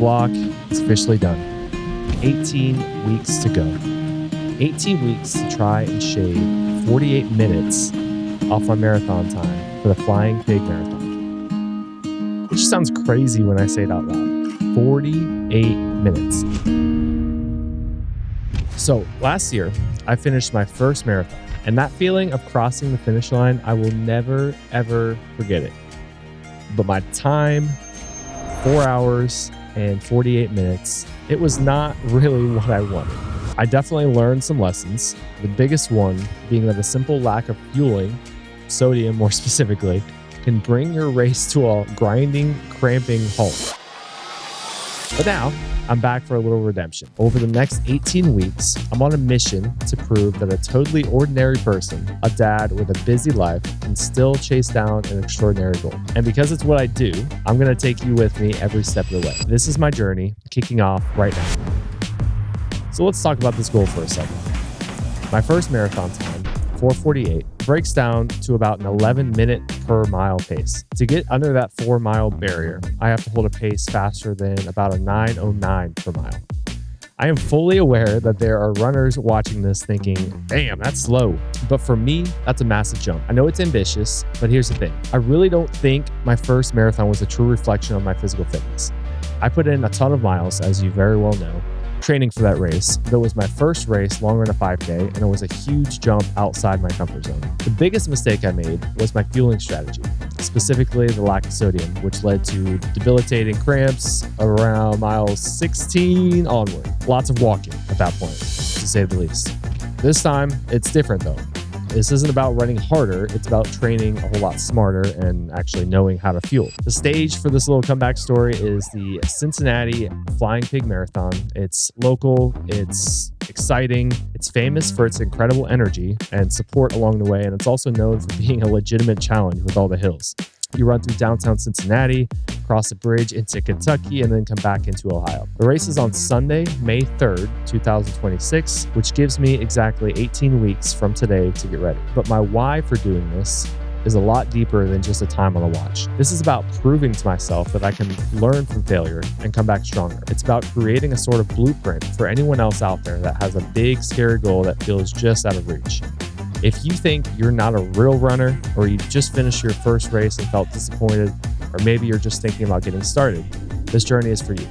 block is officially done. 18 weeks to go. 18 weeks to try and shave 48 minutes off my marathon time for the Flying Pig Marathon. Which sounds crazy when I say it out loud. 48 minutes. So last year, I finished my first marathon, and that feeling of crossing the finish line, I will never, ever forget it. But my time, 4 hours and 48 minutes, it was not really what I wanted. I definitely learned some lessons, the biggest one being that a simple lack of fueling, sodium more specifically, can bring your race to a grinding, cramping halt. But now, I'm back for a little redemption. Over the next 18 weeks, I'm on a mission to prove that a totally ordinary person, a dad with a busy life, can still chase down an extraordinary goal. And because it's what I do, I'm going to take you with me every step of the way. This is my journey, kicking off right now. So let's talk about this goal for a second. My first marathon time, 4:48, breaks down to about an 11-minute per mile pace. To get under that 4-mile barrier, I have to hold a pace faster than about a 9:09 per mile. I am fully aware that there are runners watching this thinking, damn, that's slow. But for me, that's a massive jump. I know it's ambitious, but here's the thing. I really don't think my first marathon was a true reflection of my physical fitness. I put in a ton of miles, as you very well know, training for that race. That was my first race longer than a 5K, and it was a huge jump outside my comfort zone. The biggest mistake I made was my fueling strategy, specifically the lack of sodium, which led to debilitating cramps around miles 16 onward. Lots of walking at that point, to say the least. This time, it's different though. This isn't about running harder, it's about training a whole lot smarter and actually knowing how to fuel. The stage for this little comeback story is the Cincinnati Flying Pig Marathon. It's local, it's exciting, it's famous for its incredible energy and support along the way, and it's also known for being a legitimate challenge with all the hills. You run through downtown Cincinnati, cross a bridge into Kentucky, and then come back into Ohio. The race is on Sunday, May 3rd, 2026, which gives me exactly 18 weeks from today to get ready. But my why for doing this is a lot deeper than just a time on the watch. This is about proving to myself that I can learn from failure and come back stronger. It's about creating a sort of blueprint for anyone else out there that has a big, scary goal that feels just out of reach. If you think you're not a real runner, or you just finished your first race and felt disappointed, or maybe you're just thinking about getting started, this journey is for you.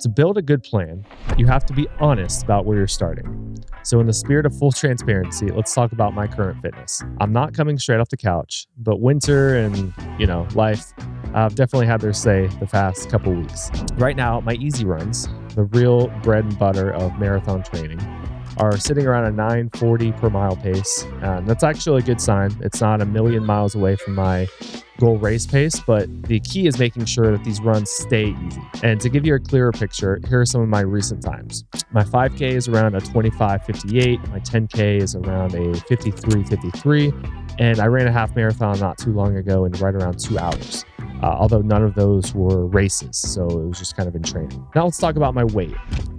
To build a good plan, you have to be honest about where you're starting. So in the spirit of full transparency, let's talk about my current fitness. I'm not coming straight off the couch, but winter and, life have definitely had their say the past couple weeks. Right now, my easy runs, the real bread and butter of marathon training, are sitting around a 9:40 per mile pace. And that's actually a good sign. It's not a million miles away from my goal race pace, but the key is making sure that these runs stay easy. And to give you a clearer picture, here are some of my recent times. My 5K is around a 25:58. My 10K is around a 53:53. And I ran a half marathon not too long ago in right around 2 hours. Although none of those were races, so it was just kind of in training. Now let's talk about my weight.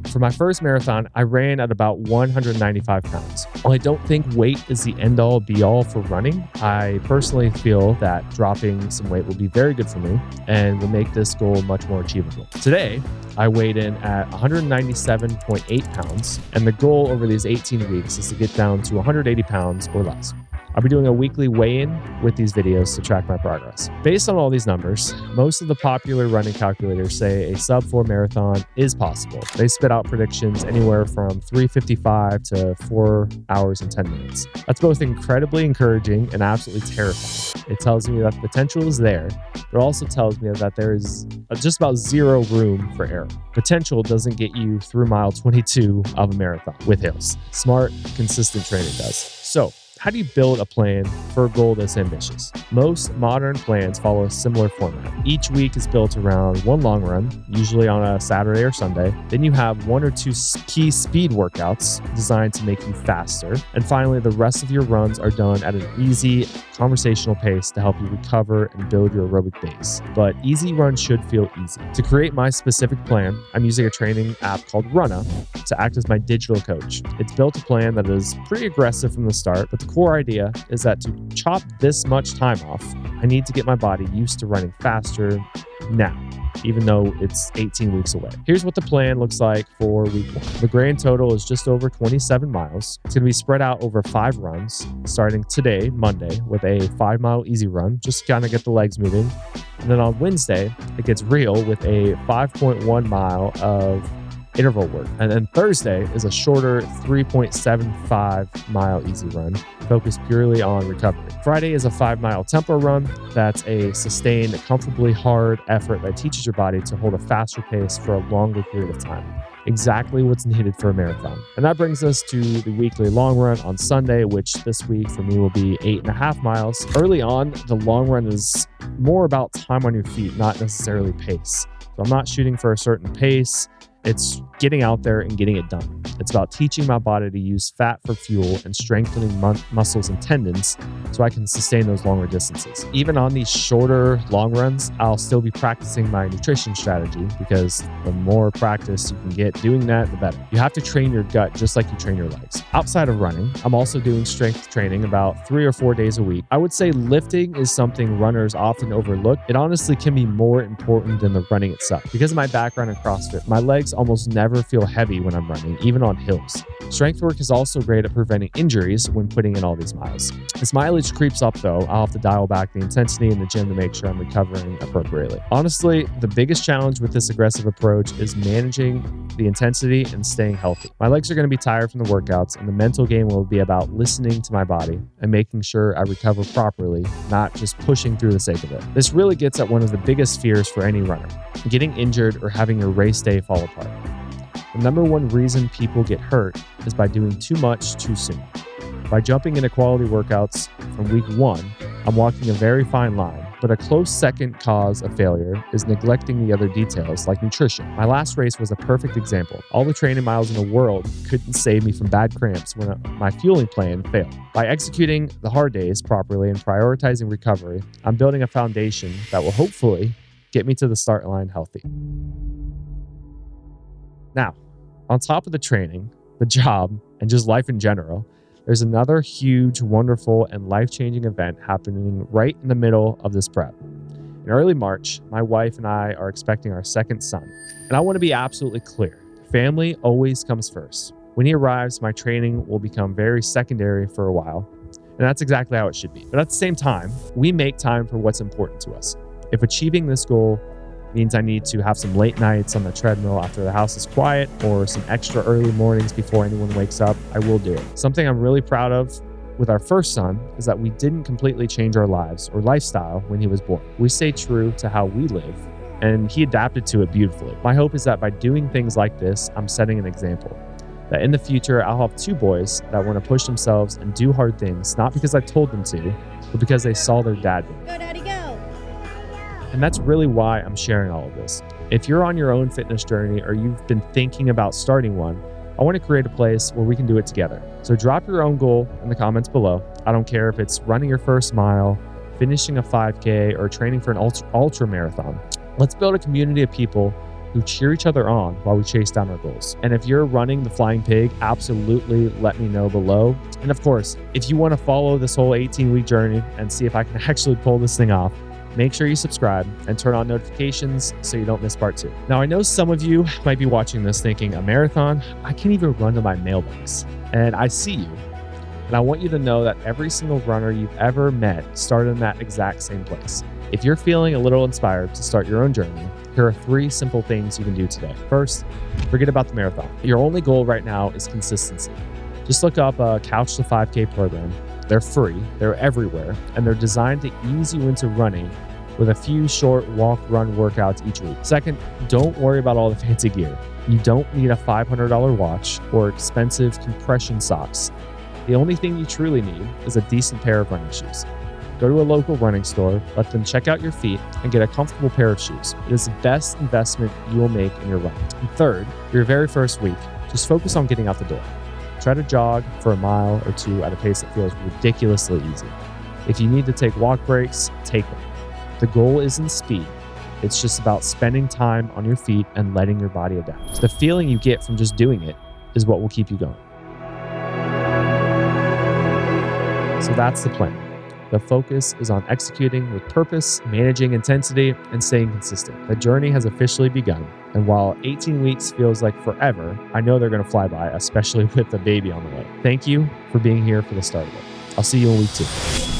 For my first marathon, I ran at about 195 pounds. While I don't think weight is the end-all be-all for running, I personally feel that dropping some weight will be very good for me and will make this goal much more achievable. Today, I weighed in at 197.8 pounds, and the goal over these 18 weeks is to get down to 180 pounds or less. I'll be doing a weekly weigh-in with these videos to track my progress. Based on all these numbers, most of the popular running calculators say a sub-4 marathon is possible. They spit out predictions anywhere from 3:55 to 4 hours and 10 minutes. That's both incredibly encouraging and absolutely terrifying. It tells me that the potential is there, but also tells me that there is just about zero room for error. Potential doesn't get you through mile 22 of a marathon with hills. Smart, consistent training does. So, how do you build a plan for a goal this ambitious? Most modern plans follow a similar format. Each week is built around one long run, usually on a Saturday or Sunday. Then you have 1 or 2 key speed workouts designed to make you faster. And finally, the rest of your runs are done at an easy, conversational pace to help you recover and build your aerobic base. But easy runs should feel easy. To create my specific plan, I'm using a training app called Runna to act as my digital coach. It's built a plan that is pretty aggressive from the start, but the The core idea is that to chop this much time off, I need to get my body used to running faster now, even though it's 18 weeks away. Here's what the plan looks like for week 1. The grand total is just over 27 miles. It's going to be spread out over 5 runs, starting today, Monday, with a 5-mile easy run, just to kind of get the legs moving. And then on Wednesday, it gets real with a 5.1 mile of interval work. And then Thursday is a shorter 3.75 mile easy run, focused purely on recovery. Friday is a 5-mile tempo run. That's a sustained, comfortably hard effort that teaches your body to hold a faster pace for a longer period of time. Exactly what's needed for a marathon. And that brings us to the weekly long run on Sunday, which this week for me will be 8.5 miles. Early on, the long run is more about time on your feet, not necessarily pace. So I'm not shooting for a certain pace. It's getting out there and getting it done. It's about teaching my body to use fat for fuel and strengthening muscles and tendons so I can sustain those longer distances. Even on these shorter long runs, I'll still be practicing my nutrition strategy, because the more practice you can get doing that, the better. You have to train your gut just like you train your legs. Outside of running, I'm also doing strength training about 3 or 4 days a week. I would say lifting is something runners often overlook. It honestly can be more important than the running itself. Because of my background in CrossFit, my legs almost never feel heavy when I'm running, even on hills. Strength work is also great at preventing injuries when putting in all these miles. As mileage creeps up though, I'll have to dial back the intensity in the gym to make sure I'm recovering appropriately. Honestly, the biggest challenge with this aggressive approach is managing the intensity and staying healthy. My legs are going to be tired from the workouts, and the mental game will be about listening to my body and making sure I recover properly, not just pushing through the sake of it. This really gets at one of the biggest fears for any runner: getting injured or having your race day fall apart. The number one reason people get hurt is by doing too much too soon. By jumping into quality workouts from week 1, I'm walking a very fine line, but a close second cause of failure is neglecting the other details like nutrition. My last race was a perfect example. All the training miles in the world couldn't save me from bad cramps when my fueling plan failed. By executing the hard days properly and prioritizing recovery, I'm building a foundation that will hopefully get me to the start line healthy. Now, on top of the training, the job, and just life in general, there's another huge, wonderful, and life-changing event happening right in the middle of this prep. In early March, my wife and I are expecting our second son. And I want to be absolutely clear. Family always comes first. When he arrives, my training will become very secondary for a while. And that's exactly how it should be. But at the same time, we make time for what's important to us. If achieving this goal means I need to have some late nights on the treadmill after the house is quiet, or some extra early mornings before anyone wakes up, I will do it. Something I'm really proud of with our first son is that we didn't completely change our lives or lifestyle when he was born. We stayed true to how we live, and he adapted to it beautifully. My hope is that by doing things like this, I'm setting an example. That in the future, I'll have 2 boys that want to push themselves and do hard things, not because I told them to, but because they saw their dad do it. Go, Daddy, go! And that's really why I'm sharing all of this. If you're on your own fitness journey or you've been thinking about starting one, I want to create a place where we can do it together. So drop your own goal in the comments below. I don't care if it's running your first mile, finishing a 5K, or training for an ultra marathon. Let's build a community of people who cheer each other on while we chase down our goals. And if you're running the Flying Pig, absolutely let me know below. And of course, if you want to follow this whole 18-week journey and see if I can actually pull this thing off, make sure you subscribe and turn on notifications so you don't miss part 2. Now, I know some of you might be watching this thinking, a marathon? I can't even run to my mailbox. And I see you. And I want you to know that every single runner you've ever met started in that exact same place. If you're feeling a little inspired to start your own journey, here are 3 simple things you can do today. First, forget about the marathon. Your only goal right now is consistency. Just look up a Couch to 5K program. They're free, they're everywhere, and they're designed to ease you into running with a few short walk-run workouts each week. Second, don't worry about all the fancy gear. You don't need a $500 watch or expensive compression socks. The only thing you truly need is a decent pair of running shoes. Go to a local running store, let them check out your feet, and get a comfortable pair of shoes. It is the best investment you will make in your run. And third, your very first week, just focus on getting out the door. Try to jog for a mile or 2 at a pace that feels ridiculously easy. If you need to take walk breaks, take them. The goal isn't speed. It's just about spending time on your feet and letting your body adapt. The feeling you get from just doing it is what will keep you going. So that's the plan. The focus is on executing with purpose, managing intensity, and staying consistent. The journey has officially begun. And while 18 weeks feels like forever, I know they're going to fly by, especially with the baby on the way. Thank you for being here for the start of it. I'll see you in week 2.